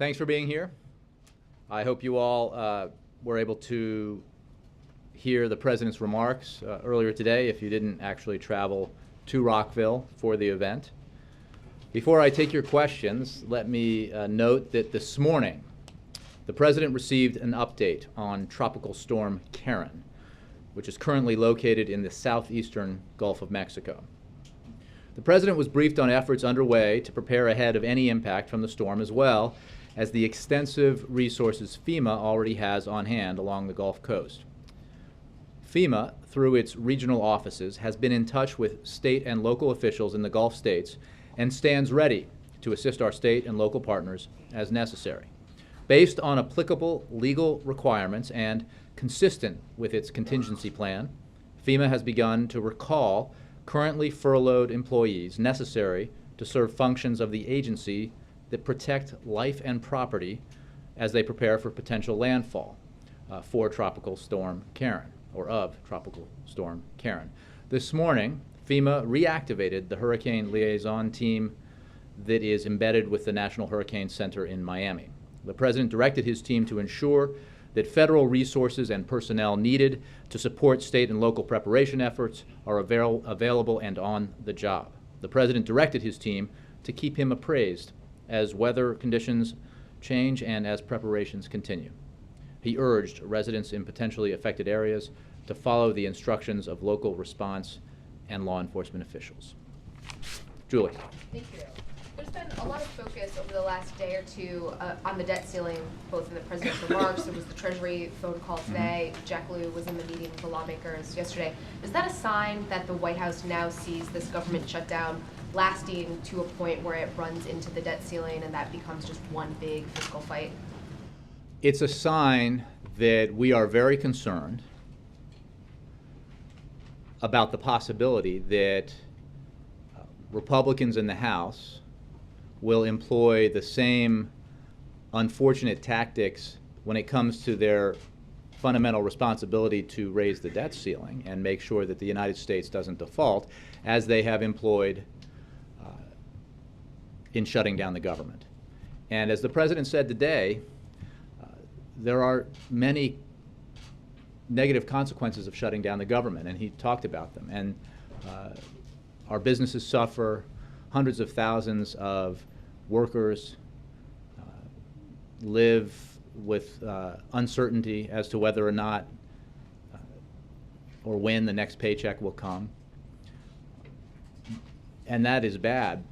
Thanks for being here. I hope you all were able to hear the President's remarks earlier today if you didn't actually travel to Rockville for the event. Before I take your questions, let me note that this morning the President received an update on Tropical Storm Karen, which is currently located in the southeastern Gulf of Mexico. The President was briefed on efforts underway to prepare ahead of any impact from the storm, as well as the extensive resources FEMA already has on hand along the Gulf Coast. FEMA, through its regional offices, has been in touch with state and local officials in the Gulf states and stands ready to assist our state and local partners as necessary. Based on applicable legal requirements and consistent with its contingency plan, FEMA has begun to recall currently furloughed employees necessary to serve functions of the agency that protect life and property as they prepare for potential landfall for Tropical Storm Karen, or of Tropical Storm Karen. This morning, FEMA reactivated the hurricane liaison team that is embedded with the National Hurricane Center in Miami. The President directed his team to ensure that federal resources and personnel needed to support state and local preparation efforts are available and on the job. The President directed his team to keep him appraised as weather conditions change and as preparations continue. He urged residents in potentially affected areas to follow the instructions of local response and law enforcement officials. Julie. Thank you. There's been a lot of focus over the last day or two on the debt ceiling, both in the President's remarks. There was the Treasury phone call today. Jack Lew was in the meeting with the lawmakers yesterday. Is that a sign that the White House now sees this government shutdown lasting to a point where it runs into the debt ceiling and that becomes just one big fiscal fight? It's a sign that we are very concerned about the possibility that Republicans in the House will employ the same unfortunate tactics when it comes to their fundamental responsibility to raise the debt ceiling and make sure that the United States doesn't default, as they have employed in shutting down the government. And as the President said today, there are many negative consequences of shutting down the government, and he talked about them. And our businesses suffer. Hundreds of thousands of workers live with uncertainty as to whether or not or when the next paycheck will come. And that is bad.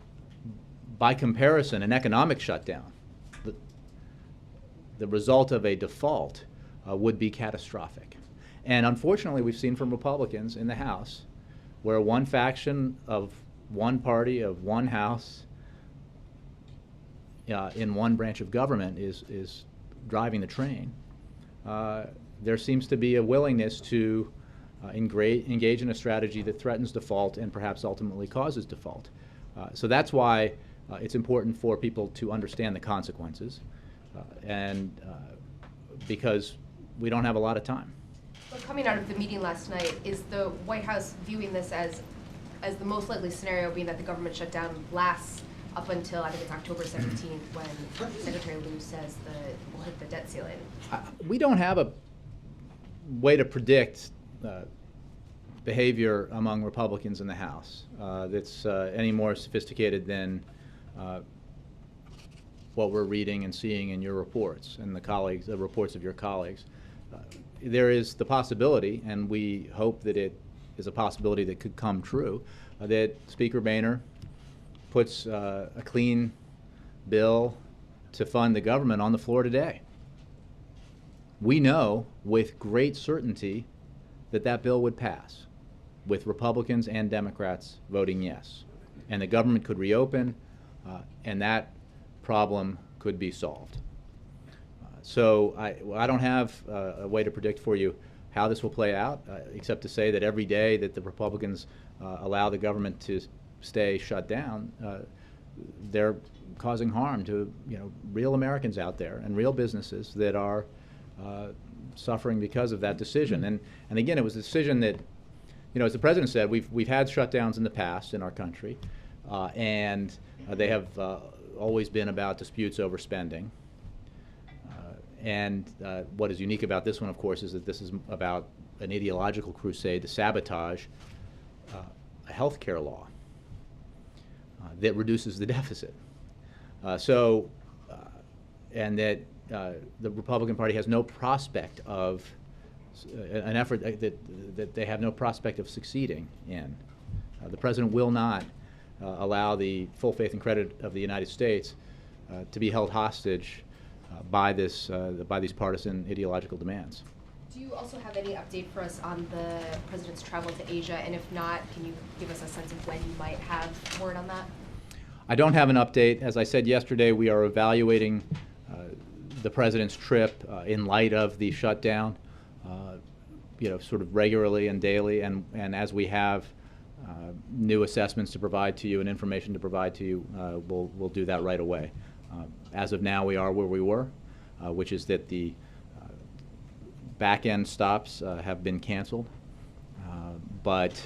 By comparison, an economic shutdown, the result of a default would be catastrophic. And unfortunately, we've seen from Republicans in the House where one faction of one party of one House in one branch of government is driving the train. There seems to be a willingness to engage in a strategy that threatens default and perhaps ultimately causes default. So that's why it's important for people to understand the consequences, and because we don't have a lot of time. But coming out of the meeting last night, is the White House viewing this as the most likely scenario, being that the government shutdown lasts up until, I think it's October 17th, when Secretary Lew says that we'll hit the debt ceiling? We don't have a way to predict behavior among Republicans in the House that's any more sophisticated than what we're reading and seeing in your reports and the reports of your colleagues. There is the possibility, and we hope that it is a possibility that could come true, that Speaker Boehner puts a clean bill to fund the government on the floor today. We know with great certainty that that bill would pass, with Republicans and Democrats voting yes. And the government could reopen, and that problem could be solved. So I don't have a way to predict for you how this will play out, except to say that every day that the Republicans allow the government to stay shut down, they're causing harm to real Americans out there and real businesses that are suffering because of that decision. And again, it was a decision that, as the President said, we've had shutdowns in the past in our country, and they have always been about disputes over spending. What is unique about this one, of course, is that this is about an ideological crusade to sabotage a health care law that reduces the deficit. And that the Republican Party has no prospect of an effort that they have no prospect of succeeding in. The President will not allow the full faith and credit of the United States to be held hostage by these partisan ideological demands. Do you also have any update for us on the President's travel to Asia? And if not, can you give us a sense of when you might have word on that? I don't have an update. As I said yesterday, we are evaluating the President's trip in light of the shutdown, sort of regularly and daily, and as we have new assessments to provide to you and information to provide to you, we'll do that right away. As of now, we are where we were, which is that the back-end stops have been canceled, but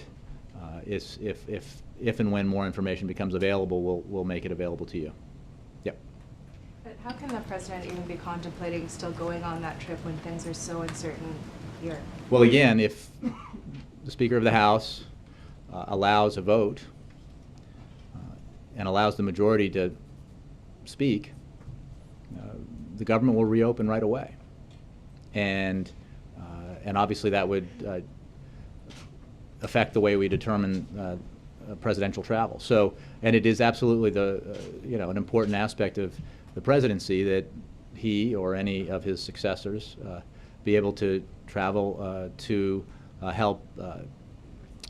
if and when more information becomes available, we'll make it available to you. Yep. But how can the President even be contemplating still going on that trip when things are so uncertain here? Well, again, if the Speaker of the House allows a vote and allows the majority to speak, the government will reopen right away. And obviously that would affect the way we determine presidential travel. So, and it is absolutely an important aspect of the presidency that he or any of his successors be able to travel to help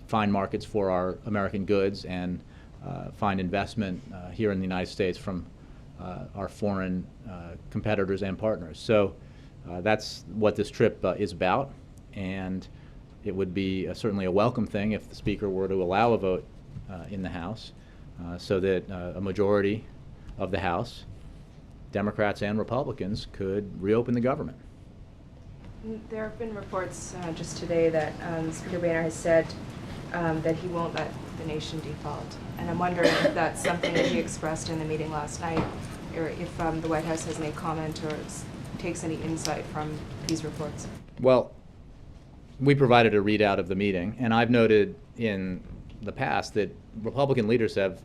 find markets for our American goods and find investment here in the United States from our foreign competitors and partners. So that's what this trip is about, and it would be certainly a welcome thing if the Speaker were to allow a vote in the House so that a majority of the House, Democrats and Republicans, could reopen the government. There have been reports just today that Speaker Boehner has said that he won't let the nation default. And I'm wondering if that's something that he expressed in the meeting last night, or if the White House has any comment or takes any insight from these reports. Well, we provided a readout of the meeting, and I've noted in the past that Republican leaders have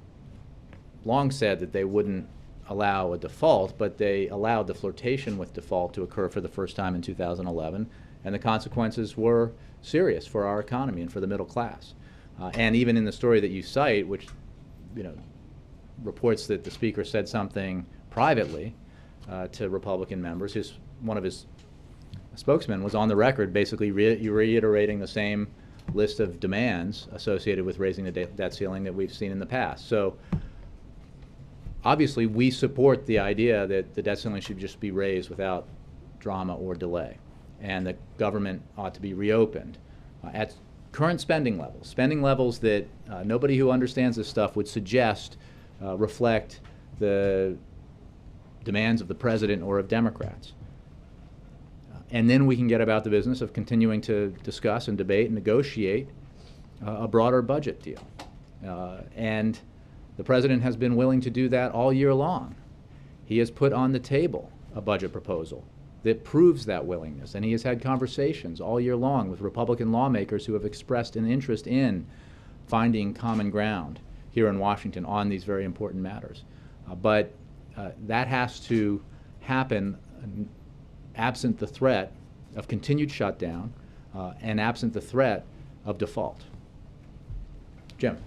long said that they wouldn't allow a default, but they allowed the flirtation with default to occur for the first time in 2011, and the consequences were serious for our economy and for the middle class. And even in the story that you cite, which reports that the Speaker said something privately to Republican members, one of his spokesmen was on the record basically reiterating the same list of demands associated with raising the debt ceiling that we've seen in the past. So obviously we support the idea that the debt ceiling should just be raised without drama or delay, and the government ought to be reopened at current spending levels that nobody who understands this stuff would suggest reflect the demands of the President or of Democrats. And then we can get about the business of continuing to discuss and debate and negotiate a broader budget deal. And the President has been willing to do that all year long. He has put on the table a budget proposal that proves that willingness, and he has had conversations all year long with Republican lawmakers who have expressed an interest in finding common ground here in Washington on these very important matters. But that has to happen absent the threat of continued shutdown and absent the threat of default. Jim.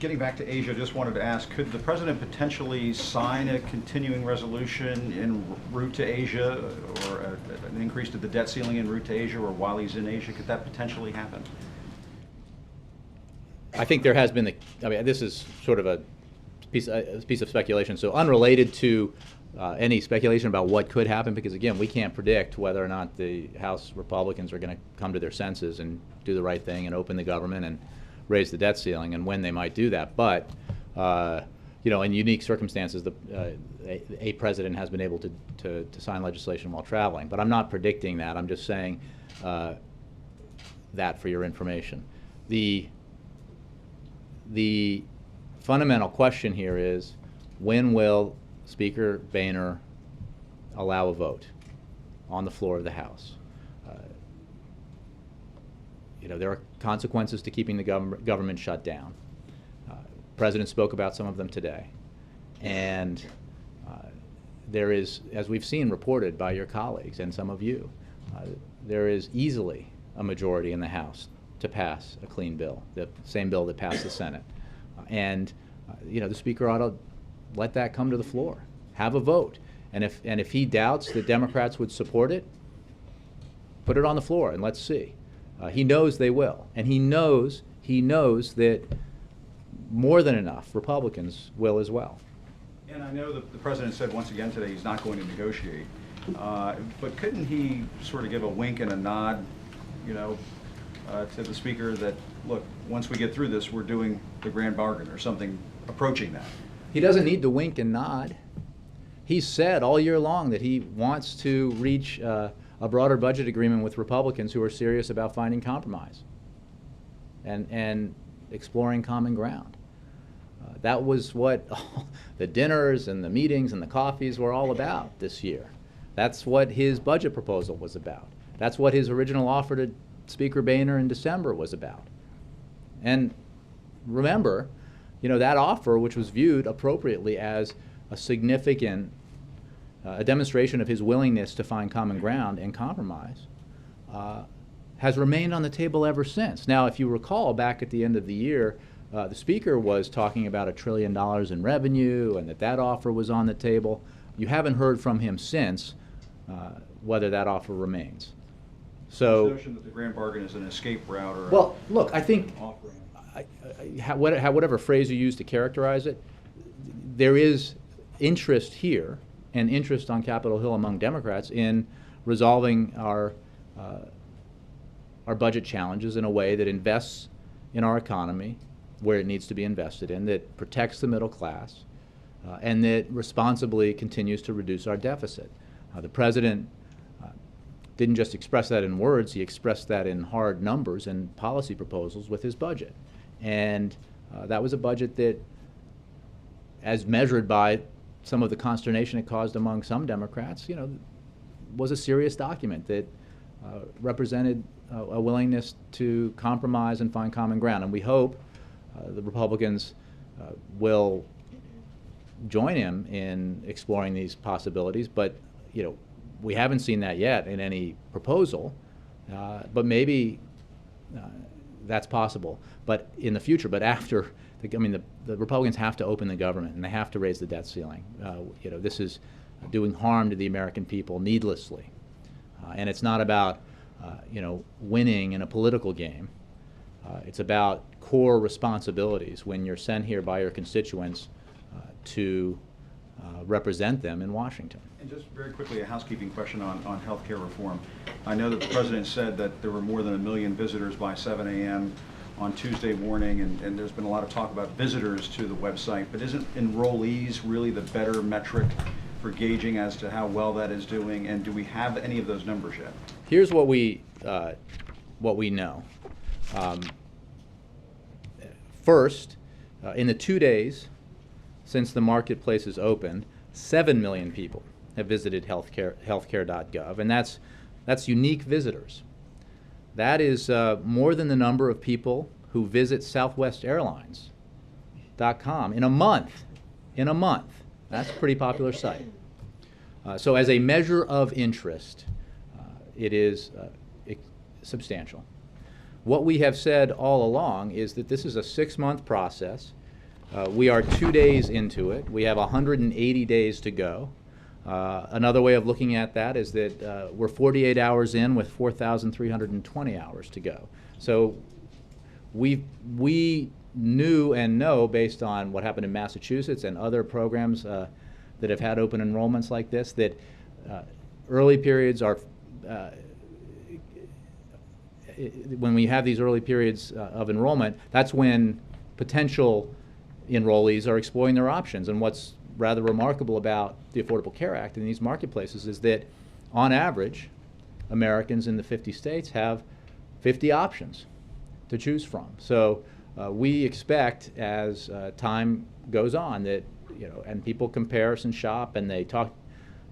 Getting back to Asia, just wanted to ask, could the President potentially sign a continuing resolution en route to Asia, or an increase to the debt ceiling en route to Asia, or while he's in Asia? Could that potentially happen? I think there has been this is sort of a piece of speculation, so unrelated to any speculation about what could happen, because again, we can't predict whether or not the House Republicans are going to come to their senses and do the right thing and open the government and raise the debt ceiling, and when they might do that. But in unique circumstances, a president has been able to sign legislation while traveling. But I'm not predicting that. I'm just saying that for your information. The fundamental question here is, when will Speaker Boehner allow a vote on the floor of the House. There are consequences to keeping the government shut down. The President spoke about some of them today. And there is, as we've seen reported by your colleagues and some of you, there is easily a majority in the House to pass a clean bill, the same bill that passed the Senate. The Speaker ought to let that come to the floor, have a vote. And if he doubts that Democrats would support it, put it on the floor and let's see. He knows they will, and he knows that more than enough Republicans will as well. And I know that the President said once again today he's not going to negotiate, but couldn't he sort of give a wink and a nod, to the Speaker that, look, once we get through this, we're doing the grand bargain or something approaching that? He doesn't need to wink and nod. He's said all year long that he wants to reach a broader budget agreement with Republicans who are serious about finding compromise and exploring common ground. That was what the dinners and the meetings and the coffees were all about this year. That's what his budget proposal was about. That's what his original offer to Speaker Boehner in December was about. And remember, that offer, which was viewed appropriately as a significant a demonstration of his willingness to find common ground and compromise, has remained on the table ever since. Now, if you recall, back at the end of the year, the Speaker was talking about $1 trillion in revenue and that offer was on the table. You haven't heard from him since whether that offer remains. So, the notion that the grand bargain is an escape route or well, look, I think whatever phrase you use to characterize it, there is interest here and interest on Capitol Hill among Democrats in resolving our budget challenges in a way that invests in our economy where it needs to be invested in, that protects the middle class, and that responsibly continues to reduce our deficit. The President didn't just express that in words, he expressed that in hard numbers and policy proposals with his budget. And that was a budget that, as measured by some of the consternation it caused among some Democrats, was a serious document that represented a willingness to compromise and find common ground. And we hope the Republicans will join him in exploring these possibilities. But we haven't seen that yet in any proposal. But maybe that's possible. But in the future, but after. The Republicans have to open the government and they have to raise the debt ceiling. This is doing harm to the American people needlessly. And it's not about, winning in a political game. It's about core responsibilities when you're sent here by your constituents to represent them in Washington. And just very quickly, a housekeeping question on health care reform. I know that the President said that there were more than 1 million visitors by 7 a.m. on Tuesday morning, and there's been a lot of talk about visitors to the website, but isn't enrollees really the better metric for gauging as to how well that is doing, and do we have any of those numbers yet? Here's what we know. First, in the 2 days since the marketplace is opened, 7 million people have visited healthcare.gov, and that's unique visitors. That is more than the number of people who visit southwestairlines.com in a month. In a month. That's a pretty popular site. So as a measure of interest, it is substantial. What we have said all along is that this is a 6-month process. We are 2 days into it. We have 180 days to go. Another way of looking at that is that we're 48 hours in with 4,320 hours to go. So we knew and know, based on what happened in Massachusetts and other programs that have had open enrollments like this, that early periods are, when we have these early periods of enrollment, that's when potential enrollees are exploring their options. And what's rather remarkable about the Affordable Care Act in these marketplaces is that, on average, Americans in the 50 states have 50 options to choose from. So we expect, as time goes on, that and people compare and shop and they talk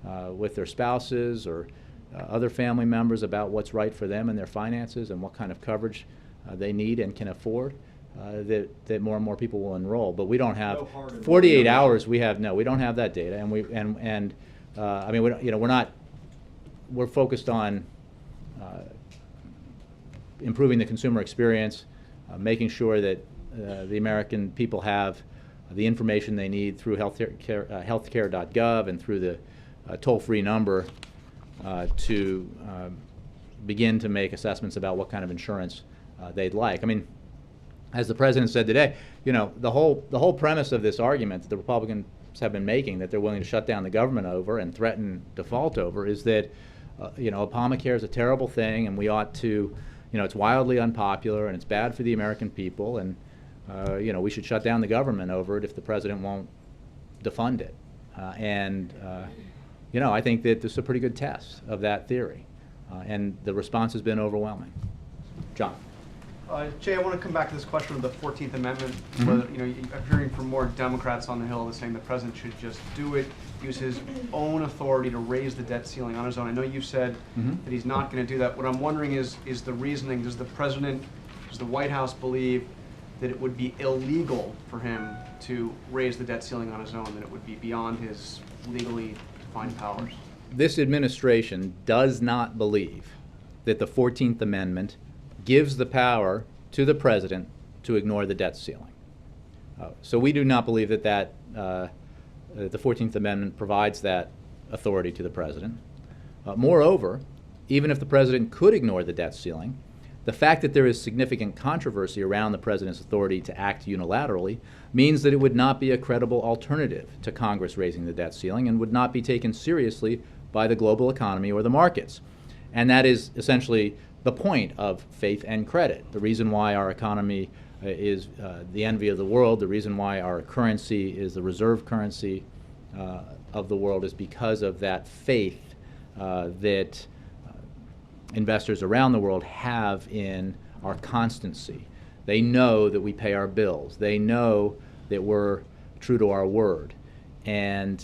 with their spouses or other family members about what's right for them and their finances and what kind of coverage they need and can afford, that more and more people will enroll. But we don't have No hard and 48 fast. hours. We don't have that data, and I mean, we don't, we're focused on improving the consumer experience, making sure that the American people have the information they need through healthcare.gov and through the toll-free number to begin to make assessments about what kind of insurance they'd like. I mean, as the president said today, the whole premise of this argument that the Republicans have been making, that they're willing to shut down the government over and threaten default over, is that Obamacare is a terrible thing, and we ought to, it's wildly unpopular and it's bad for the American people, and we should shut down the government over it if the president won't defund it. I think that this is a pretty good test of that theory, and the response has been overwhelming. John. Jay, I want to come back to this question of the 14th Amendment. Mhm. Whether, I'm hearing from more Democrats on the Hill that saying the president should just do it, use his own authority to raise the debt ceiling on his own. I know you've said that he's not going to do that. What I'm wondering is the reasoning. Does the White House believe that it would be illegal for him to raise the debt ceiling on his own, that it would be beyond his legally defined powers? This administration does not believe that the 14th Amendment gives the power to the president to ignore the debt ceiling. So we do not believe that the 14th Amendment provides that authority to the president. Moreover, even if the president could ignore the debt ceiling, the fact that there is significant controversy around the president's authority to act unilaterally means that it would not be a credible alternative to Congress raising the debt ceiling and would not be taken seriously by the global economy or the markets. And that is essentially the point of faith and credit. The reason why our economy is the envy of the world, the reason why our currency is the reserve currency of the world, is because of that faith that investors around the world have in our constancy. They know that we pay our bills. They know that we're true to our word. And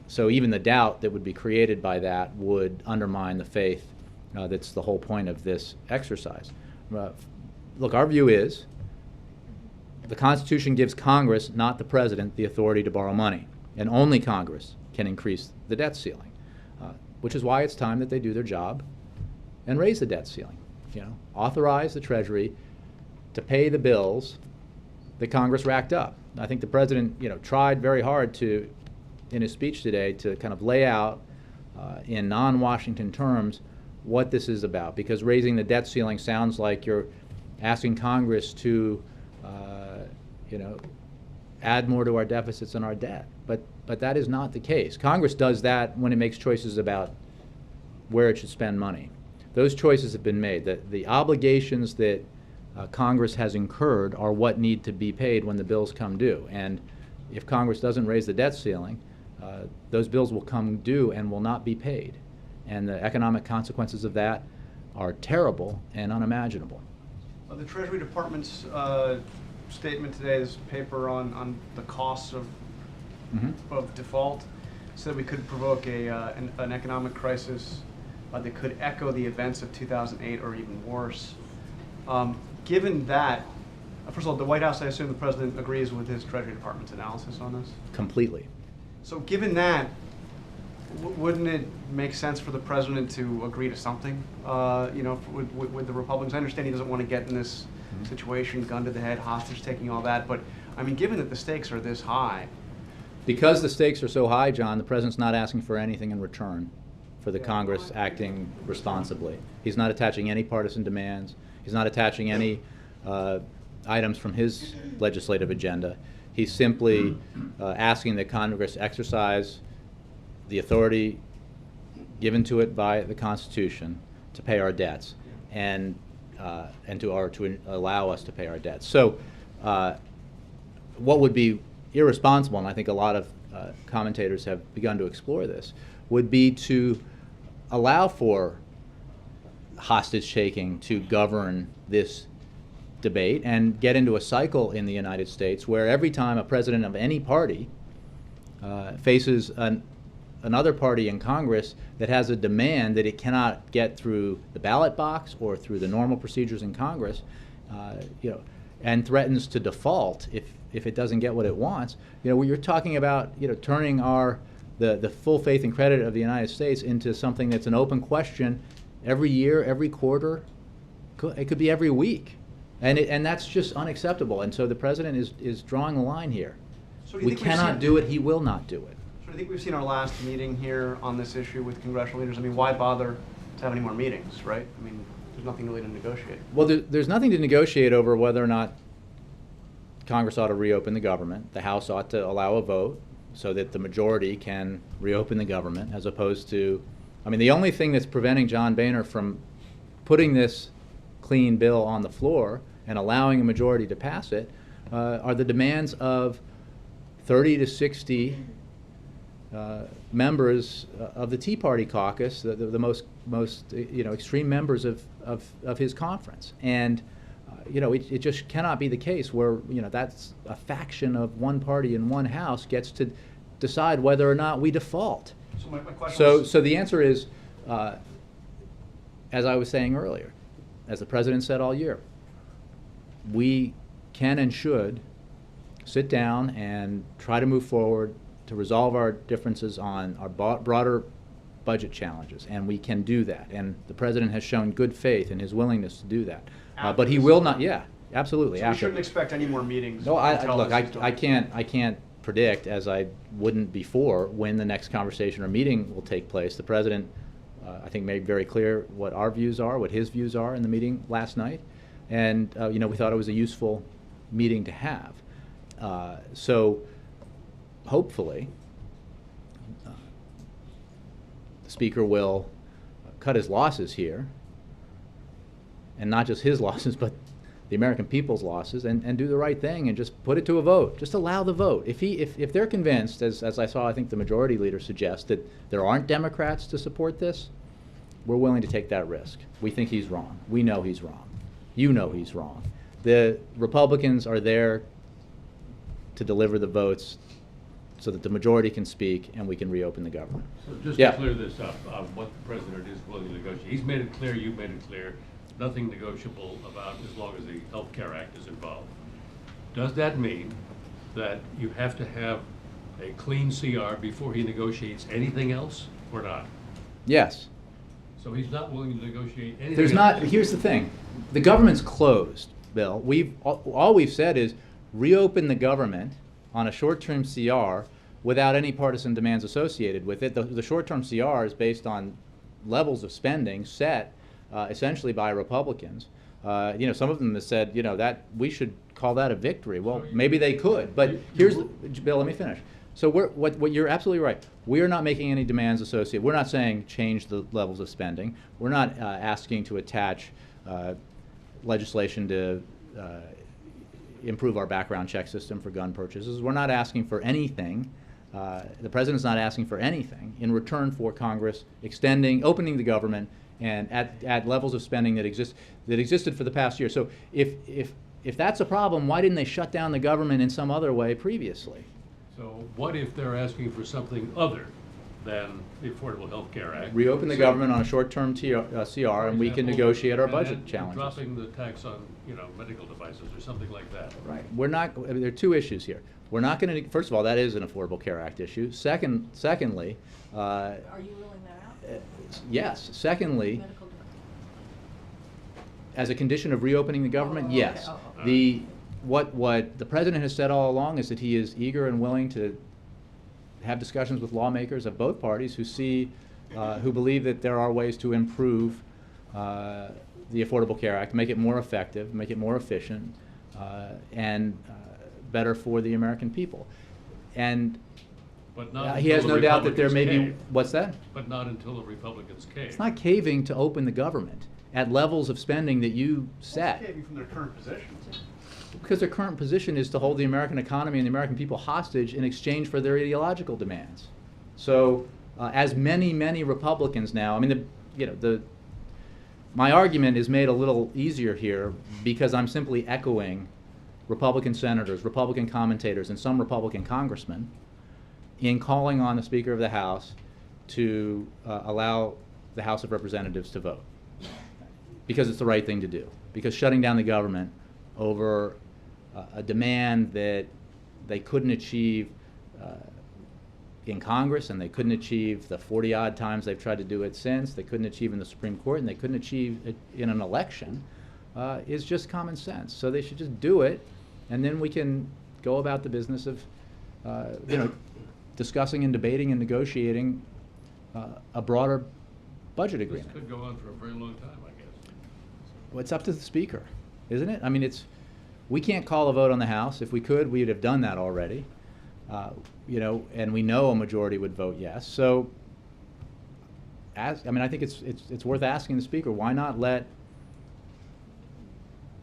so even the doubt that would be created by that would undermine the faith that's the whole point of this exercise. Look, our view is the Constitution gives Congress, not the president, the authority to borrow money. And only Congress can increase the debt ceiling, which is why it's time that they do their job and raise the debt ceiling. Authorize the Treasury to pay the bills that Congress racked up. I think the president, tried very hard to, in his speech today, to kind of lay out in non-Washington terms what this is about, because raising the debt ceiling sounds like you're asking Congress to, add more to our deficits and our debt. But that is not the case. Congress does that when it makes choices about where it should spend money. Those choices have been made. The obligations that Congress has incurred are what need to be paid when the bills come due. And if Congress doesn't raise the debt ceiling, those bills will come due and will not be paid. And the economic consequences of that are terrible and unimaginable. The Treasury Department's statement today, this paper on the costs of default, said we could provoke an economic crisis that could echo the events of 2008 or even worse. Given that, first of all, the White House, I assume the president agrees with his Treasury Department's analysis on this? Completely. So given that, wouldn't it make sense for the president to agree to something, with the Republicans? I understand he doesn't want to get in this situation, gun to the head, hostage taking, all that, but I mean, given that the stakes are this high. Because the stakes are so high, John, the president's not asking for anything in return for the Congress acting responsibly. He's not attaching any partisan demands. He's not attaching any items from his legislative agenda. He's simply asking that Congress exercise the authority given to it by the Constitution to pay our debts and to allow us to pay our debts. So what would be irresponsible, and I think a lot of commentators have begun to explore this, would be to allow for hostage taking to govern this debate and get into a cycle in the United States where every time a president of any party faces a another party in Congress that has a demand that it cannot get through the ballot box or through the normal procedures in Congress, and threatens to default if it doesn't get what it wants, when you're talking about, turning the full faith and credit of the United States into something that's an open question every year, every quarter, it could be every week. And that's just unacceptable. And so the president is drawing a line here. So do you We think we've cannot seen- do it, he will not do it. So I think we've seen our last meeting here on this issue with congressional leaders. I mean, why bother to have any more meetings, right? I mean, there's nothing really to negotiate. Well, there's nothing to negotiate over whether or not Congress ought to reopen the government. The House ought to allow a vote so that the majority can reopen the government, as opposed to, the only thing that's preventing John Boehner from putting this clean bill on the floor and allowing a majority to pass it are the demands of 30 to 60 members of the Tea Party caucus, the most extreme members of his conference. And it just cannot be the case where that's a faction of one party in one house gets to decide whether or not we default. So my question was, So the answer is, as I was saying earlier, as the president said all year, we can and should sit down and try to move forward to resolve our differences on our broader budget challenges, and we can do that. And the president has shown good faith in his willingness to do that. But he will not. Yeah, absolutely. so we shouldn't expect any more meetings. No, until look, this is done. I can't predict, as I wouldn't before, when the next conversation or meeting will take place. The president, I think, made very clear what our views are, what his views are in the meeting last night, and we thought it was a useful meeting to have. So hopefully, the Speaker will cut his losses here, and not just his losses, but the American people's losses, and do the right thing and just put it to a vote. Just allow the vote. If they're convinced, as I saw, I think the majority leader suggest, that there aren't Democrats to support this, we're willing to take that risk. We think he's wrong. We know he's wrong. You know he's wrong. The Republicans are there to deliver the votes so that the majority can speak and we can reopen the government. So just Yeah. to clear this up, what the president is willing to negotiate, he's made it clear, you've made it clear, nothing negotiable about as long as the Health Care Act is involved. Does that mean that you have to have a clean CR before he negotiates anything else, or not? Yes. So he's not willing to negotiate anything There's else? not, here's the thing. The government's closed, Bill. All we've said is reopen the government on a short-term CR without any partisan demands associated with it. The short-term CR is based on levels of spending set essentially by Republicans. Some of them have said, that we should call that a victory. Well, maybe they could, but here's, Bill, let me finish. So what you're absolutely right. We are not making any demands associated. We're not saying change the levels of spending. We're not asking to attach legislation to improve our background check system for gun purchases. We're not asking for anything. The president's not asking for anything in return for Congress opening the government and at levels of spending that existed for the past year. So if that's a problem, why didn't they shut down the government in some other way previously? So what if they're asking for something other than the Affordable Health Care Act? Reopen the government on a short-term CR, and we can negotiate our budget And challenges. dropping the tax on, medical devices or something like that. Right. We're not. There are two issues here. We're not going to. First of all, that is an Affordable Care Act issue. Secondly, Are you ruling that out? yes. Secondly, Medical device. as a condition of reopening the government, okay. yes. Oh, What the president has said all along is that he is eager and willing to have discussions with lawmakers of both parties who believe that there are ways to improve the Affordable Care Act, make it more effective, make it more efficient, and better for the American people. And But not he has until no the doubt that there may Republicans be. cave. What's that? But not until the Republicans cave. It's not caving to open the government at levels of spending that you set. What's caving from their current position? Because their current position is to hold the American economy and the American people hostage in exchange for their ideological demands. So, as many Republicans now, my argument is made a little easier here because I'm simply echoing Republican senators, Republican commentators, and some Republican congressmen in calling on the Speaker of the House to allow the House of Representatives to vote, because it's the right thing to do. Because shutting down the government over a demand that they couldn't achieve in Congress, and they couldn't achieve the 40-odd times they've tried to do it since, they couldn't achieve in the Supreme Court, and they couldn't achieve it in an election, is just common sense. So they should just do it, and then we can go about the business of discussing and debating and negotiating a broader budget This agreement. could go on for a very long time, I guess. Well, it's up to the Speaker, isn't it? I mean, we can't call a vote on the House. If we could, we would have done that already. And we know a majority would vote yes. So, I think it's worth asking the Speaker, why not let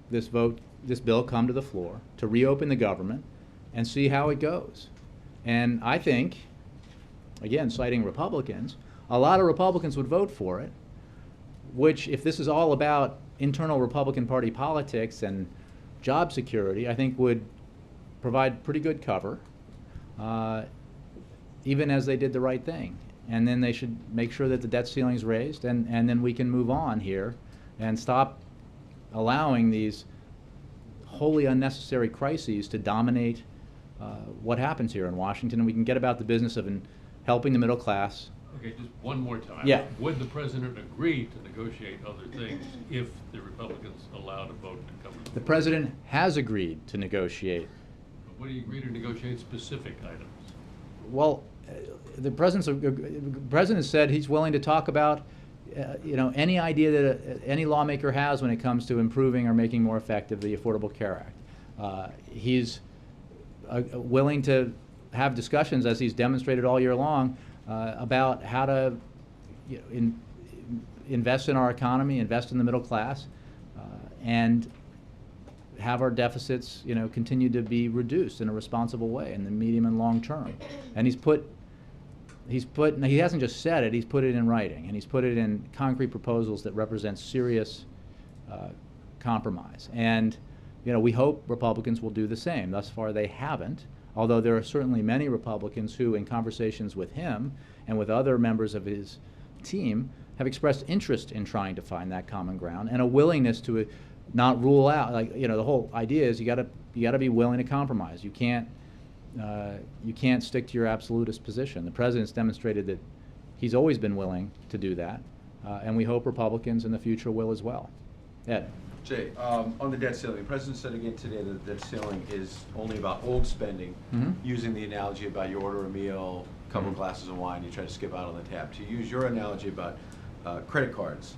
this bill come to the floor to reopen the government and see how it goes. And I think, again, citing Republicans, a lot of Republicans would vote for it, which, if this is all about internal Republican Party politics and job security, I think would provide pretty good cover, even as they did the right thing. And then they should make sure that the debt ceiling is raised, and then we can move on here and stop allowing these wholly unnecessary crises to dominate what happens here in Washington, and we can get about the business of helping the middle class. Okay, just one more time. Yeah. Would the president agree to negotiate other things if the Republicans allowed a vote to come to The floor? president has agreed to negotiate. Would he agree to negotiate specific items? Well, the president said he's willing to talk about any idea that any lawmaker has when it comes to improving or making more effective the Affordable Care Act. He's willing to have discussions, as he's demonstrated all year long, about how to invest in our economy, invest in the middle class, and have our deficits, continue to be reduced in a responsible way in the medium and long term. And he hasn't just said it, he's put it in writing, and he's put it in concrete proposals that represent serious compromise. And we hope Republicans will do the same. Thus far they haven't, although there are certainly many Republicans who, in conversations with him and with other members of his team, have expressed interest in trying to find that common ground and a willingness to not rule out, the whole idea is you gotta be willing to compromise. You can't stick to your absolutist position. The president's demonstrated that he's always been willing to do that, and we hope Republicans in the future will as well. Ed? Jay, on the debt ceiling, the president said again today that the debt ceiling is only about old spending, using the analogy about you order a meal, a couple of glasses of wine, you try to skip out on the tab. To use your analogy about credit cards,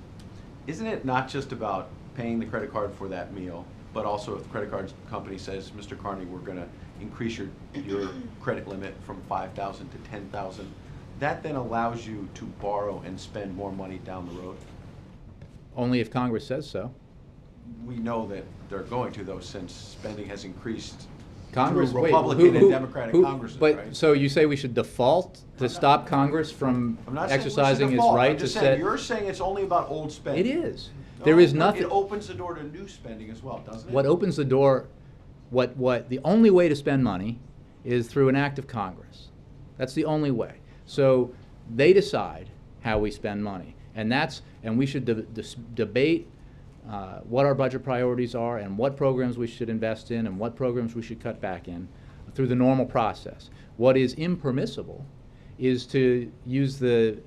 isn't it not just about paying the credit card for that meal, but also if the credit card company says, Mr. Carney, we're going to increase your credit limit from $5,000 to $10,000, that then allows you to borrow and spend more money down the road? Only if Congress says so. We know that they're going to, though, since spending has increased Congress, through wait, Republican and Democratic Congresses, but, right? So you say we should default to stop Congress from I'm not saying we should exercising its default. right I'm to just set? saying, you're saying it's only about old spending. It is. No, There is but nothing. It opens the door to new spending as well, doesn't it? What opens the door, the only way to spend money is through an act of Congress. That's the only way. So they decide how we spend money, and we should debate what our budget priorities are and what programs we should invest in and what programs we should cut back in through the normal process. What is impermissible is to use the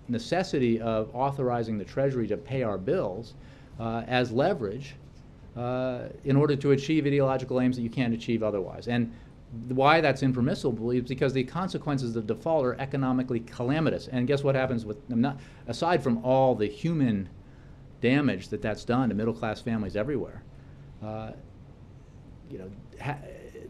necessity of authorizing the Treasury to pay our bills as leverage in order to achieve ideological aims that you can't achieve otherwise. And why that's impermissible is because the consequences of default are economically calamitous. And guess what happens with them? Aside from all the human damage that's done to middle-class families everywhere,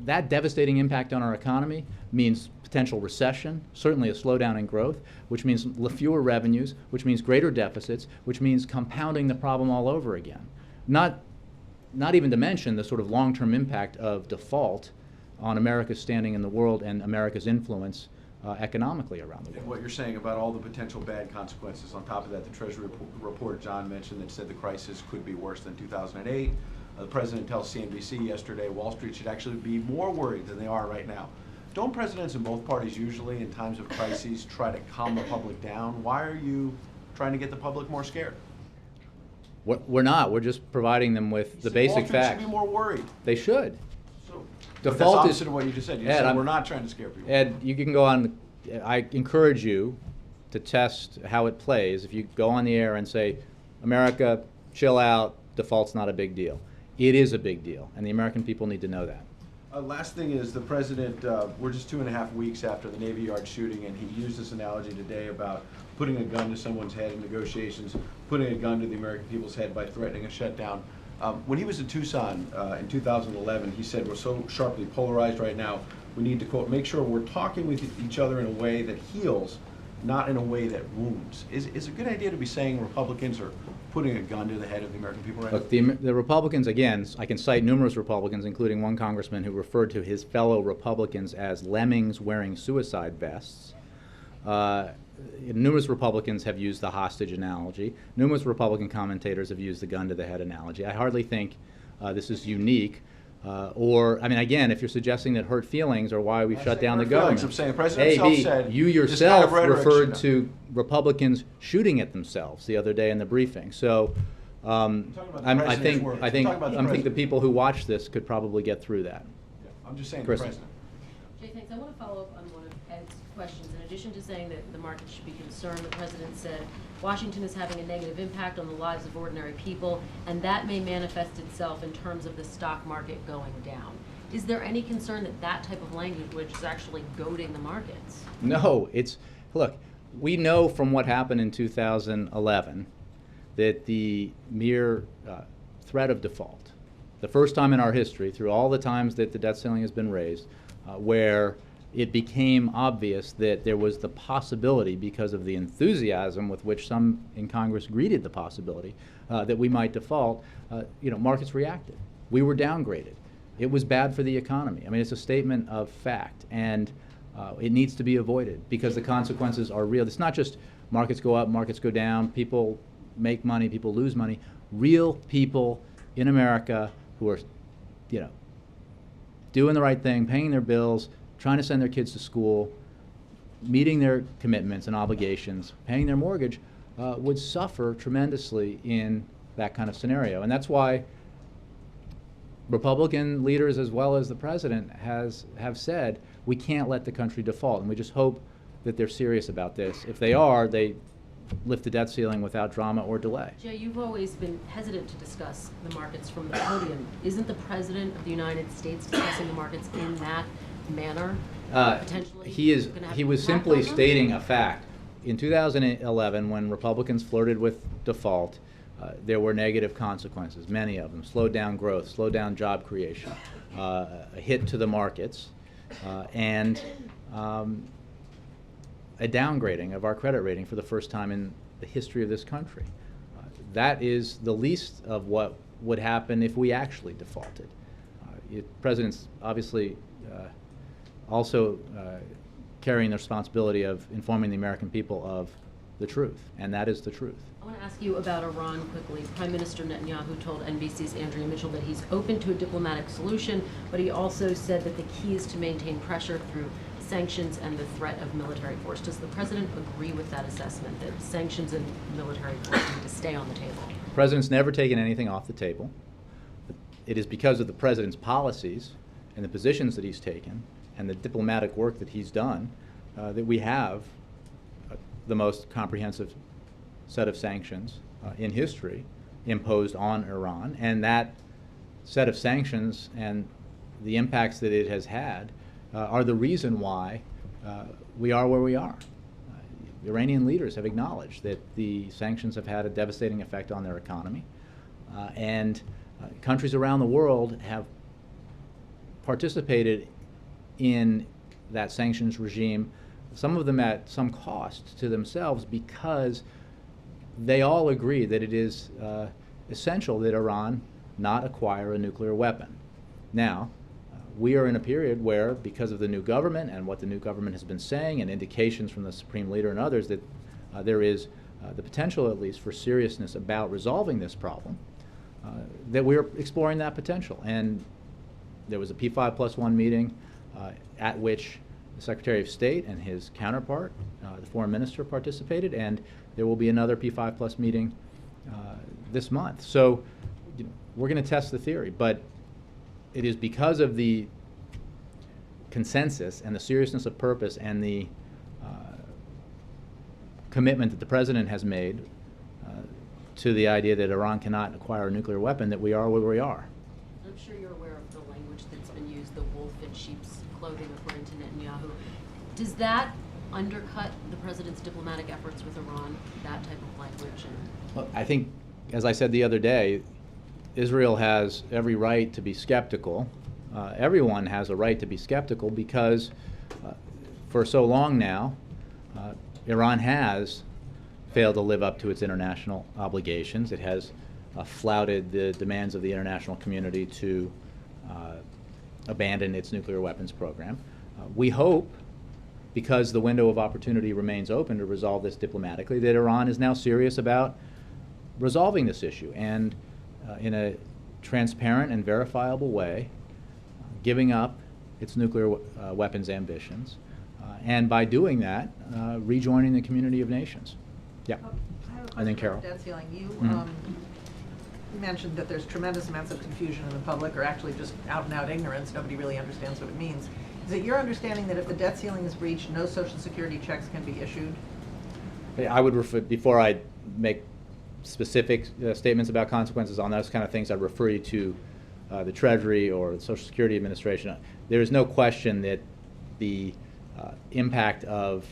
that devastating impact on our economy means potential recession, certainly a slowdown in growth, which means fewer revenues, which means greater deficits, which means compounding the problem all over again. Not even to mention the sort of long-term impact of default on America's standing in the world and America's influence economically around the And world. what you're saying about all the potential bad consequences, on top of that, the Treasury report John mentioned that said the crisis could be worse than 2008. The president tells CNBC yesterday Wall Street should actually be more worried than they are right now. Don't presidents in both parties usually, in times of crises, try to calm the public down? Why are you trying to get the public more scared? We're not. We're just providing them with the See, basic Wall Street facts. should be more worried. They should. So, Default that's is- opposite of what you just said. You Ed, said I'm- we're not trying to scare people. Ed, you can go on. I encourage you to test how it plays. If you go on the air and say, America, chill out, default's not a big deal. It is a big deal, and the American people need to know that. Last thing is the president, we're just 2.5 weeks after the Navy Yard shooting, and he used this analogy today about putting a gun to someone's head in negotiations, putting a gun to the American people's head by threatening a shutdown. When he was in Tucson in 2011, he said, we're so sharply polarized right now, we need to, quote, make sure we're talking with each other in a way that heals, not in a way that wounds. Is it a good idea to be saying Republicans are putting a gun to the head of the American people right now? Look, the Republicans, again, I can cite numerous Republicans, including one congressman who referred to his fellow Republicans as lemmings wearing suicide vests. Numerous Republicans have used the hostage analogy. Numerous Republican commentators have used the gun to the head analogy. I hardly think this is unique. I mean, again, if you're suggesting that hurt feelings are why we've I'm shut saying down the hurt feelings. government. I'm saying the president A, himself B, said you this kind yourself of rhetoric referred should- to Republicans shooting at themselves the other day in the briefing. So talking about the I president's think words. I I'm think talking about the I think the president. people who watch this could probably get through that. Yeah, I'm just saying the Kristen. president. Jay, thanks. I want to follow up on one of Ed's questions. In addition to saying that the market should be concerned, the president said Washington is having a negative impact on the lives of ordinary people, and that may manifest itself in terms of the stock market going down. Is there any concern that that type of language is actually goading the markets? No, look, we know from what happened in 2011 that the mere threat of default, the first time in our history, through all the times that the debt ceiling has been raised, where it became obvious that there was the possibility, because of the enthusiasm with which some in Congress greeted the possibility, that we might default, markets reacted. We were downgraded. It was bad for the economy. I mean, it's a statement of fact, and it needs to be avoided because the consequences are real. It's not just markets go up, markets go down, people make money, people lose money. Real people in America who are, doing the right thing, paying their bills, trying to send their kids to school, meeting their commitments and obligations, paying their mortgage, would suffer tremendously in that kind of scenario. And that's why Republican leaders, as well as the president, have said we can't let the country default, and we just hope that they're serious about this. If they are, they lift the debt ceiling without drama or delay. Jay, you've always been hesitant to discuss the markets from the podium. Isn't the President of the United States discussing the markets in that manner? Potentially gonna have He was impact simply on them? stating a fact. In 2011, when Republicans flirted with default, there were negative consequences, many of them. Slowed down growth, slowed down job creation, a hit to the markets, and a downgrading of our credit rating for the first time in the history of this country. That is the least of what would happen if we actually defaulted. President's obviously also carrying the responsibility of informing the American people of the truth, and that is the truth. I want to ask you about Iran quickly. Prime Minister Netanyahu told NBC's Andrea Mitchell that he's open to a diplomatic solution, but he also said that the key is to maintain pressure through sanctions and the threat of military force. Does the president agree with that assessment, that sanctions and military force need to stay on the table? The president's never taken anything off the table. It is because of the president's policies and the positions that he's taken and the diplomatic work that he's done that we have the most comprehensive set of sanctions in history imposed on Iran, and that set of sanctions and the impacts that it has had are the reason why we are where we are. Iranian leaders have acknowledged that the sanctions have had a devastating effect on their economy, and countries around the world have participated in that sanctions regime, some of them at some cost to themselves, because they all agree that it is essential that Iran not acquire a nuclear weapon. Now, we are in a period where, because of the new government and what the new government has been saying and indications from the Supreme Leader and others, that there is the potential, at least, for seriousness about resolving this problem, that we're exploring that potential. And there was a P5+1 meeting at which the Secretary of State and his counterpart, the Foreign Minister, participated, and there will be another P5+ meeting this month. So we're going to test the theory, but it is because of the consensus and the seriousness of purpose and the commitment that the President has made to the idea that Iran cannot acquire a nuclear weapon that we are where we are. I'm sure you're aware of the language that's been used, the wolf in sheep's clothing, according to Netanyahu. Does that undercut the President's diplomatic efforts with Iran, that type of language? Well, I think, as I said the other day, Israel has every right to be skeptical. Everyone has a right to be skeptical because for so long now, Iran has failed to live up to its international obligations. It has flouted the demands of the international community to abandon its nuclear weapons program. We hope, because the window of opportunity remains open to resolve this diplomatically, that Iran is now serious about resolving this issue and in a transparent and verifiable way, giving up its nuclear weapons ambitions, and by doing that, rejoining the community of nations. Yeah. I have a And then question Carol. about debt ceiling. You Mhm. mentioned that there's tremendous amounts of confusion in the public, or actually just out and out ignorance. Nobody really understands what it means. Is it your understanding that if the debt ceiling is breached, no Social Security checks can be issued? I would refer, before I make specific statements about consequences on those kind of things, I'd refer you to the Treasury or the Social Security Administration. There is no question that the impact of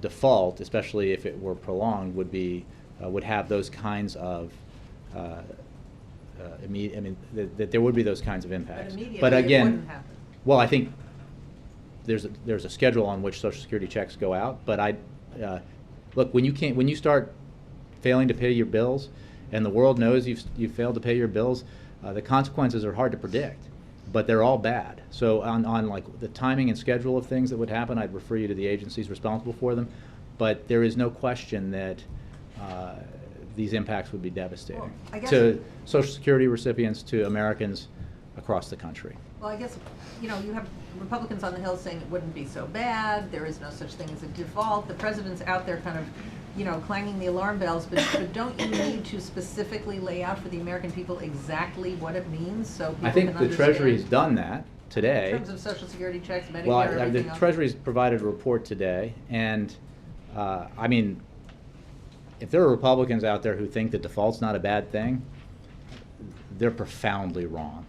default, especially if it were prolonged, would have those kinds of that there would be those kinds of impacts. But immediately But again, it wouldn't happen. well, I think there's a schedule on which Social Security checks go out. But look, when you start failing to pay your bills, and the world knows you've failed to pay your bills, the consequences are hard to predict, but they're all bad. So on like the timing and schedule of things that would happen, I'd refer you to the agencies responsible for them. But there is no question that these impacts would be devastating Well, I guess to Social Security recipients, to Americans across the country. Well, I guess, you have Republicans on the Hill saying it wouldn't be so bad, there is no such thing as a default. The president's out there kind of, clanging the alarm bells, but don't you need to specifically lay out for the American people exactly what it means so people I can think understand? the Treasury's done that today. In terms of Social Security checks, Medicare, Well, everything the else? Treasury's provided a report today, and if there are Republicans out there who think that default's not a bad thing, they're profoundly wrong.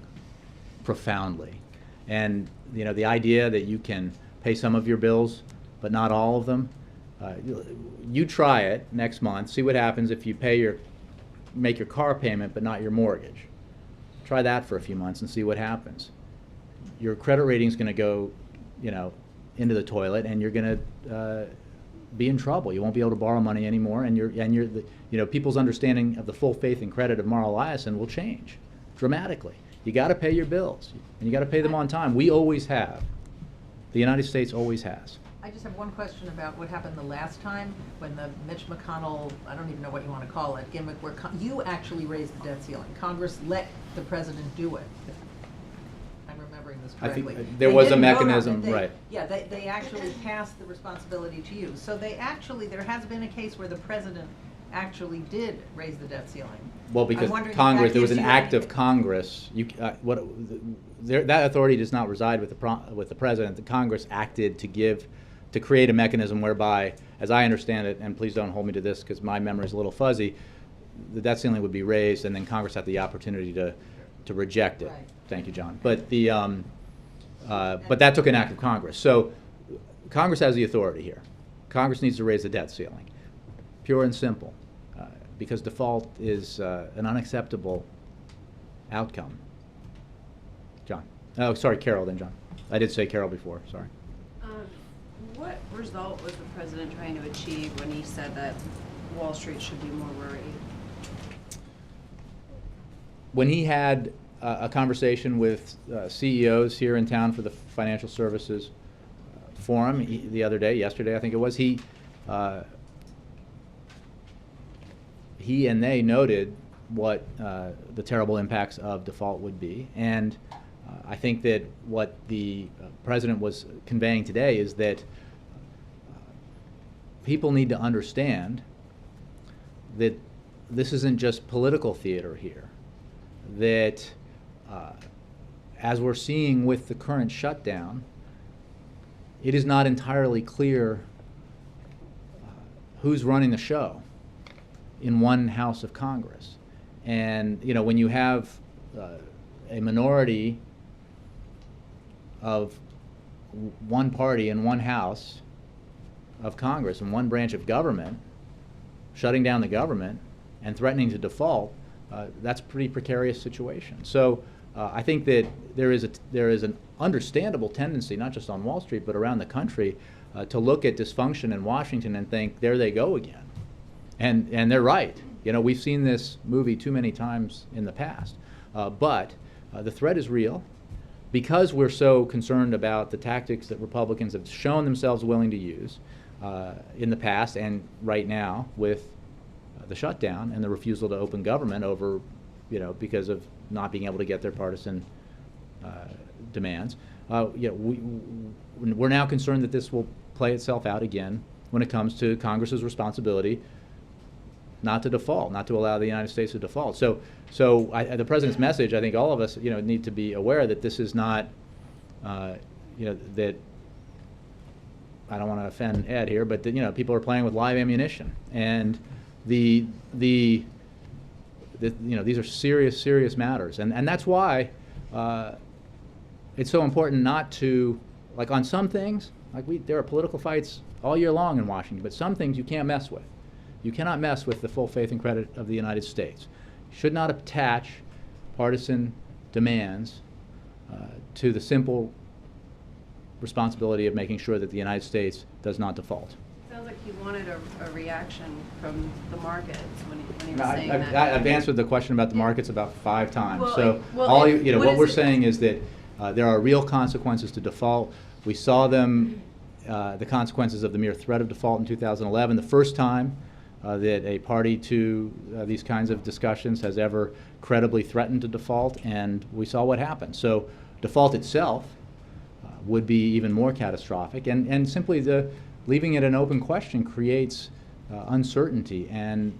Profoundly. And, the idea that you can pay some of your bills, but not all of them, you try it next month, see what happens if you make your car payment, but not your mortgage. Try that for a few months and see what happens. Your credit rating's going to go, into the toilet, and you're going to be in trouble. You won't be able to borrow money anymore, and people's understanding of the full faith and credit of Mara Eliason will change dramatically. You got to pay your bills, and you got to pay them on time. We always have. The United States always has. I just have one question about what happened the last time when the Mitch McConnell, I don't even know what you want to call it, gimmick, where you actually raised the debt ceiling. Congress let the president do it. If I'm remembering this I think correctly. there They was a didn't vote on mechanism, it. right. Yeah, they actually passed the responsibility to you. So there has been a case where the president actually did raise the debt ceiling. Well, I'm because wondering if Congress, that there was gives an you act of anything. Congress. That authority does not reside with the president. The Congress acted to create a mechanism whereby, as I understand it, and please don't hold me to this because my memory is a little fuzzy, the debt ceiling would be raised, and then Congress had the opportunity to reject it. Right. Thank you, John. But but that took an act of Congress. So Congress has the authority here. Congress needs to raise the debt ceiling, pure and simple, because default is an unacceptable outcome. John. Oh, sorry, Carol, then John. I did say Carol before, sorry. What result was the president trying to achieve when he said that Wall Street should be more worried? When he had a conversation with CEOs here in town for the Financial Services Forum the other day, yesterday I think it was, he and they noted what the terrible impacts of default would be, and I think that what the president was conveying today is that people need to understand that this isn't just political theater here, that as we're seeing with the current shutdown, it is not entirely clear who's running the show in one house of Congress. And when you have a minority of one party in one house of Congress and one branch of government shutting down the government and threatening to default, that's a pretty precarious situation. So I think that there is an understandable tendency, not just on Wall Street but around the country, to look at dysfunction in Washington and think, there they go again. And they're right. We've seen this movie too many times in the past. But the threat is real. Because we're so concerned about the tactics that Republicans have shown themselves willing to use in the past and right now with the shutdown and the refusal to open government over, because of not being able to get their partisan demands, we're now concerned that this will play itself out again when it comes to Congress's responsibility not to default, not to allow the United States to default. So the president's message, I think all of us, need to be aware that this is not, that I don't want to offend Ed here, but that, people are playing with live ammunition, and these are serious matters, and that's why it's so important not to, like on some things, there are political fights all year long in Washington, but some things you can't mess with. You cannot mess with the full faith and credit of the United States. You should not attach partisan demands to the simple responsibility of making sure that the United States does not default. Sounds like he wanted a reaction from the markets when he was No, saying I've that. answered the question about the markets about 5 times. Well, So well, what we're saying is that there are real consequences to default. We saw them, the consequences of the mere threat of default in 2011, the first time that a party to these kinds of discussions has ever credibly threatened to default, and we saw what happened. So default itself would be even more catastrophic, and simply leaving it an open question creates uncertainty, and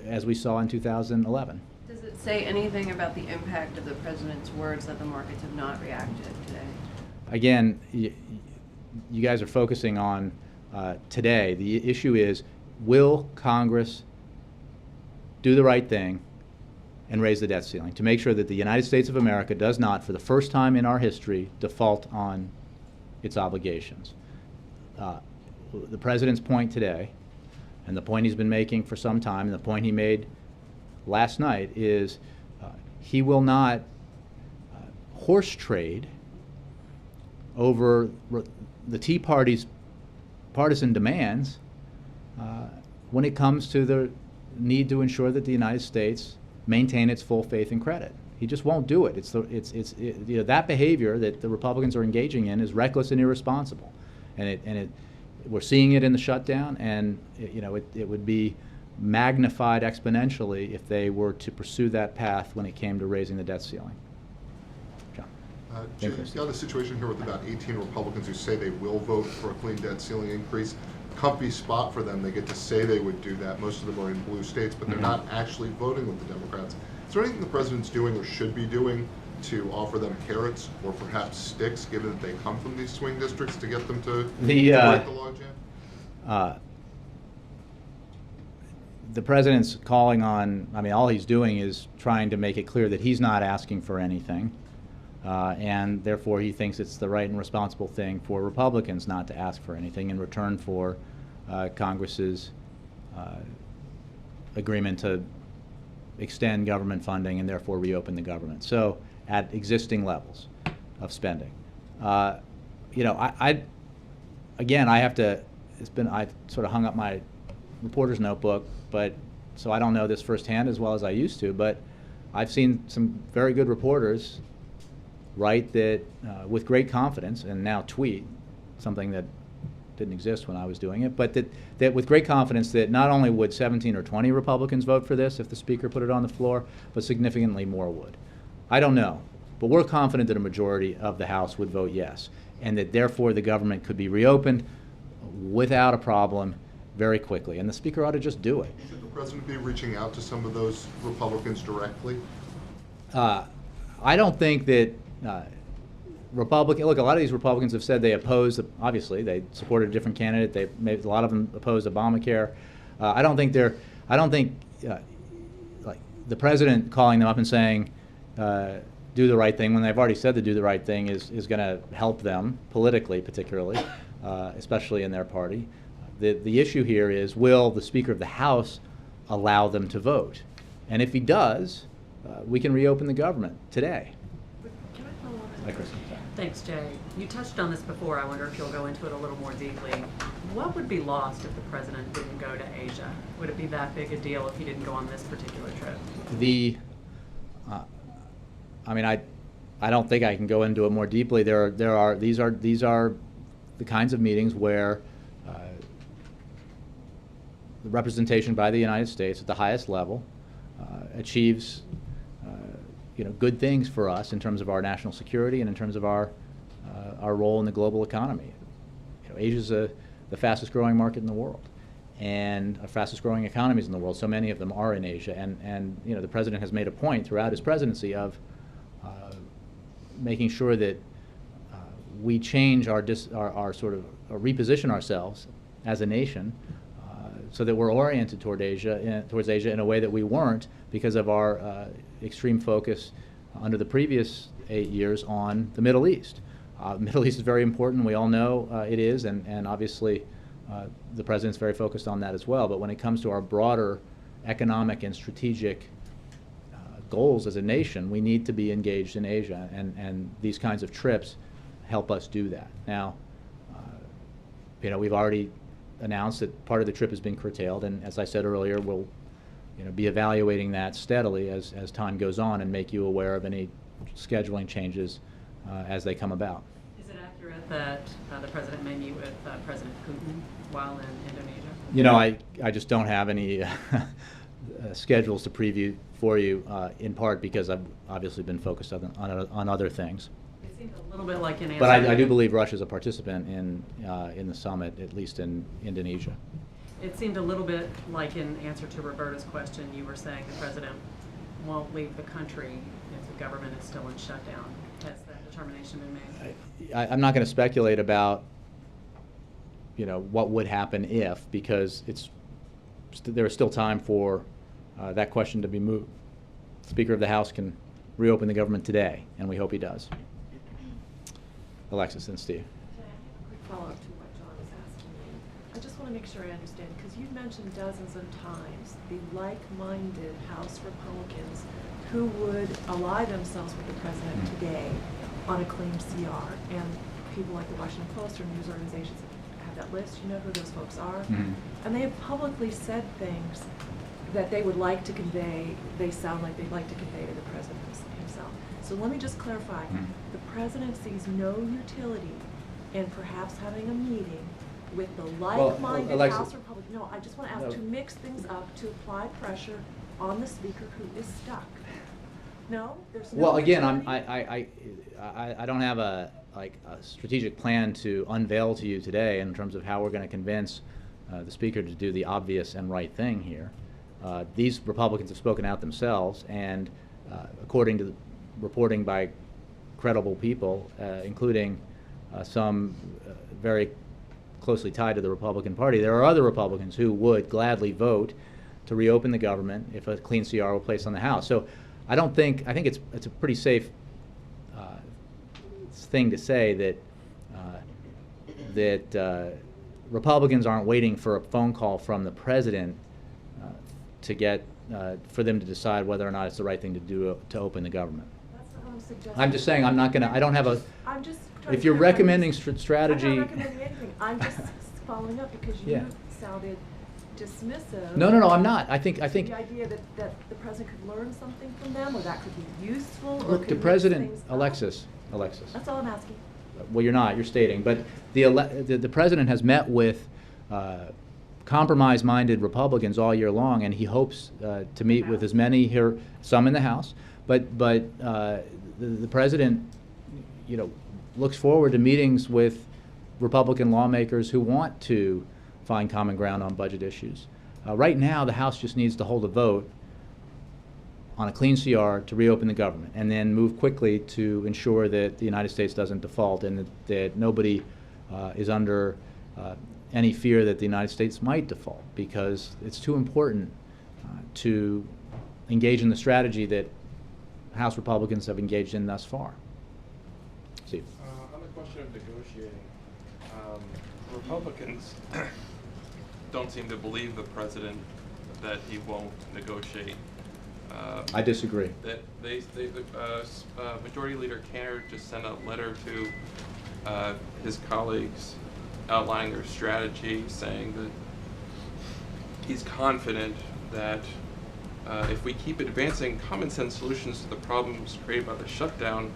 as we saw in 2011. Does it say anything about the impact of the president's words that the markets have not reacted today? Again, you guys are focusing on today. The issue is, will Congress do the right thing and raise the debt ceiling to make sure that the United States of America does not, for the first time in our history, default on its obligations? The president's point today, and the point he's been making for some time, and the point he made last night, is he will not horse trade over the Tea Party's partisan demands when it comes to the need to ensure that the United States maintain its full faith and credit. He just won't do it. That behavior that the Republicans are engaging in is reckless and irresponsible, and we're seeing it in the shutdown, and it would be magnified exponentially if they were to pursue that path when it came to raising the debt ceiling. John. Jim, you got a situation here with about 18 Republicans who say they will vote for a clean debt ceiling increase. Comfy spot for them. They get to say they would do that. Most of them are in blue states, but they're not actually voting with the Democrats. Is there anything the president's doing or should be doing to offer them carrots or perhaps sticks, given that they come from these swing districts, to get them to break the logjam? The president's calling on, all he's doing is trying to make it clear that he's not asking for anything. And therefore he thinks it's the right and responsible thing for Republicans not to ask for anything in return for Congress's agreement to extend government funding and therefore reopen the government. So at existing levels of spending. I have to, I sort of hung up my reporter's notebook, but so I don't know this firsthand as well as I used to, but I've seen some very good reporters write that with great confidence, and now tweet, something that didn't exist when I was doing it, but that with great confidence that not only would 17 or 20 Republicans vote for this if the Speaker put it on the floor, but significantly more would. I don't know, But we're confident that a majority of the House would vote yes, and that therefore the government could be reopened without a problem very quickly. And the Speaker ought to just do it. Should the President be reaching out to some of those Republicans directly? I don't think that look, a lot of these Republicans have said they oppose, obviously, they supported a different candidate. A lot of them opposed Obamacare. I don't think like the President calling them up and saying, do the right thing, when they've already said to do the right thing is going to help them politically, particularly, especially in their party. The issue here is, will the Speaker of the House allow them to vote? And if he does, we can reopen the government today. Can I follow up? Hi, Chris. Thanks, Jay. You touched on this before. I wonder if you'll go into it a little more deeply. What would be lost if the President didn't go to Asia? Would it be that big a deal if he didn't go on this particular trip? I mean, I don't think I can go into it more deeply. These are the kinds of meetings where the representation by the United States at the highest level achieves good things for us in terms of our national security and in terms of our role in the global economy. Asia's the fastest growing market in the world, and our fastest growing economies in the world. So many of them are in Asia, and the President has made a point throughout his presidency of making sure that we change our sort of reposition ourselves as a nation so that we're oriented towards Asia in a way that we weren't because of our extreme focus under the previous 8 years on the Middle East. The Middle East is very important. We all know it is, and obviously the President's very focused on that as well. But when it comes to our broader economic and strategic goals as a nation, we need to be engaged in Asia, and these kinds of trips help us do that. Now, we've already announced that part of the trip has been curtailed, and as I said earlier, we'll be evaluating that steadily as time goes on and make you aware of any scheduling changes as they come about. Is it accurate that the President may meet with President Putin while in Indonesia? I just don't have any schedules to preview for you, in part because I've obviously been focused on other things. It seemed a little bit like an answer. But I do believe Russia's a participant in the summit, at least in Indonesia. It seemed a little bit like in answer to Roberta's question, you were saying the President won't leave the country if the government is still in shutdown. Has that determination been made? I'm not going to speculate about what would happen if, because there is still time for that question to be moved. The Speaker of the House can reopen the government today, and we hope he does. Alexis and Steve. Can I have a quick follow-up to what John was asking you? I just want to make sure I understand, because you've mentioned dozens of times the like-minded House Republicans who would ally themselves with the President today on a clean CR, and people like the Washington Post or news organizations have that list. You know who those folks are? And they have publicly said things that they would like to convey, they sound like they'd like to convey to the President himself. So let me just clarify. The President sees no utility in perhaps having a meeting with the like-minded House Republicans. No, I just want to ask to mix things up, to apply pressure on the Speaker who is stuck. No? There's no Well, again, utility? I don't have a strategic plan to unveil to you today in terms of how we're going to convince the Speaker to do the obvious and right thing here. These Republicans have spoken out themselves, and according to the reporting by credible people, including some very closely tied to the Republican Party, there are other Republicans who would gladly vote to reopen the government if a clean CR were placed on the House. So I think it's a pretty safe thing to say that Republicans aren't waiting for a phone call from the President for them to decide whether or not it's the right thing to do to open the government. That's not what I'm suggesting. I'm just saying I don't have a. I'm just trying If to you're clarify recommending this. strategy. I'm not recommending anything. I'm just following up because you Yeah. sounded dismissive. No, I'm not. I think. The idea that the President could learn something from them, or that could be useful, or Look, could the mix President, things up. Alexis. That's all I'm asking. Well, you're not. You're stating, but the President has met with compromise-minded Republicans all year long, and he hopes to meet with as many here, some in the House, but the president, you know, looks forward to meetings with Republican lawmakers who want to find common ground on budget issues. Right now, the House just needs to hold a vote on a clean CR to reopen the government, and then move quickly to ensure that the United States doesn't default, and that nobody is under any fear that the United States might default, because it's too important to engage in the strategy that House Republicans have engaged in thus far. Steve. On the question of negotiating, Republicans don't seem to believe the president that he won't negotiate. I disagree. That Majority Leader Cantor just sent a letter to his colleagues outlining their strategy, saying that he's confident that if we keep advancing common sense solutions to the problems created by the shutdown,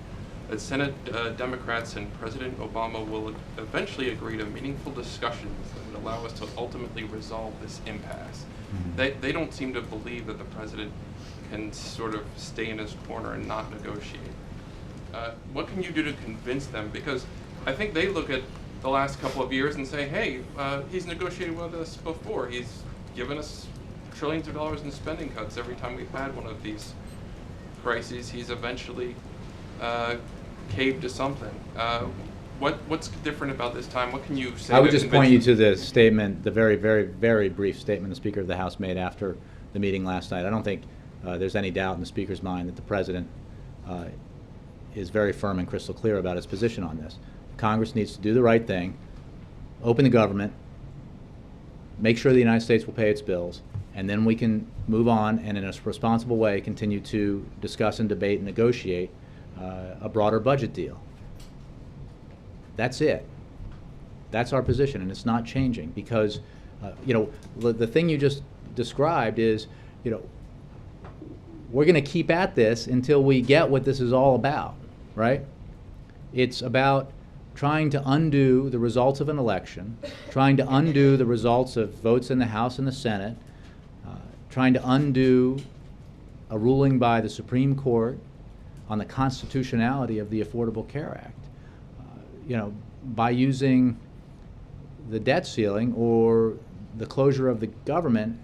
that Senate Democrats and President Obama will eventually agree to meaningful discussions that would allow us to ultimately resolve this impasse. Mm-hmm. They don't seem to believe that the president can sort of stay in his corner and not negotiate. What can you do to convince them? Because I think they look at the last couple of years and say, hey, he's negotiated with us before. He's given us trillions of dollars in spending cuts every time we've had one of these crises. He's eventually caved to something. What's different about this time? What can you say? I would just point you to the statement, the very, very, very brief statement the Speaker of the House made after the meeting last night. I don't think there's any doubt in the Speaker's mind that the President is very firm and crystal clear about his position on this. Congress needs to do the right thing, open the government, make sure the United States will pay its bills, and then we can move on and in a responsible way continue to discuss and debate and negotiate a broader budget deal. That's it. That's our position, and it's not changing because, you know, the thing you just described is, you know, we're going to keep at this until we get what this is all about, right? It's about trying to undo the results of an election, trying to undo the results of votes in the House and the Senate, trying to undo a ruling by the Supreme Court on the constitutionality of the Affordable Care Act. You know, by using the debt ceiling or the closure of the government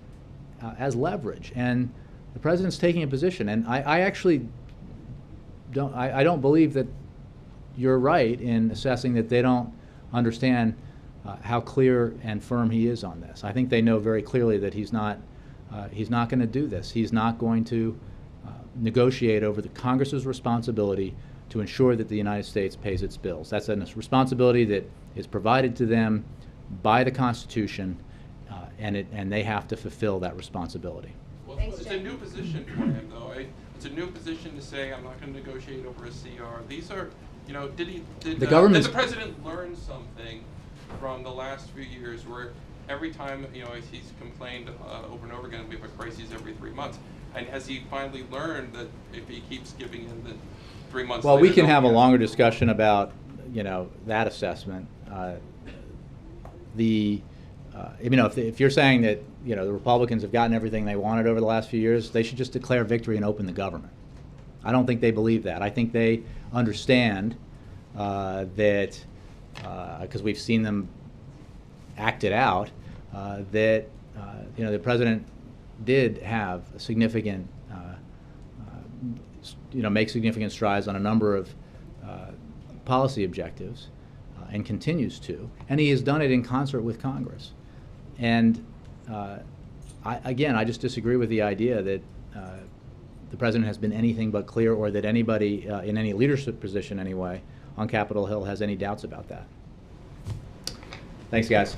as leverage. And the President's taking a position, and I actually don't, I don't believe that you're right in assessing that they don't understand how clear and firm he is on this. I think they know very clearly that he's not going to do this. He's not going to negotiate over the Congress's responsibility to ensure that the United States pays its bills. That's a responsibility that is provided to them by the Constitution, and they have to fulfill that responsibility. Well, it's a new position for him, though. It's a new position to say, I'm not going to negotiate over a CR. These are, you know, did the president learn something from the last few years where every time, you know, he's complained over and over again, we have a crisis every 3 months. And has he finally learned that if he keeps giving in the 3 months well, later, we can have a longer discussion about, you know, that assessment. You know, if you're saying that, you know, the Republicans have gotten everything they wanted over the last few years, they should just declare victory and open the government. I don't think they believe that. I think they understand that, because we've seen them act it out, that you know, the president did have a significant, you know, make significant strides on a number of policy objectives, and continues to, and he has done it in concert with Congress. And I just disagree with the idea that the president has been anything but clear, or that anybody in any leadership position anyway on Capitol Hill has any doubts about that. Thanks, guys.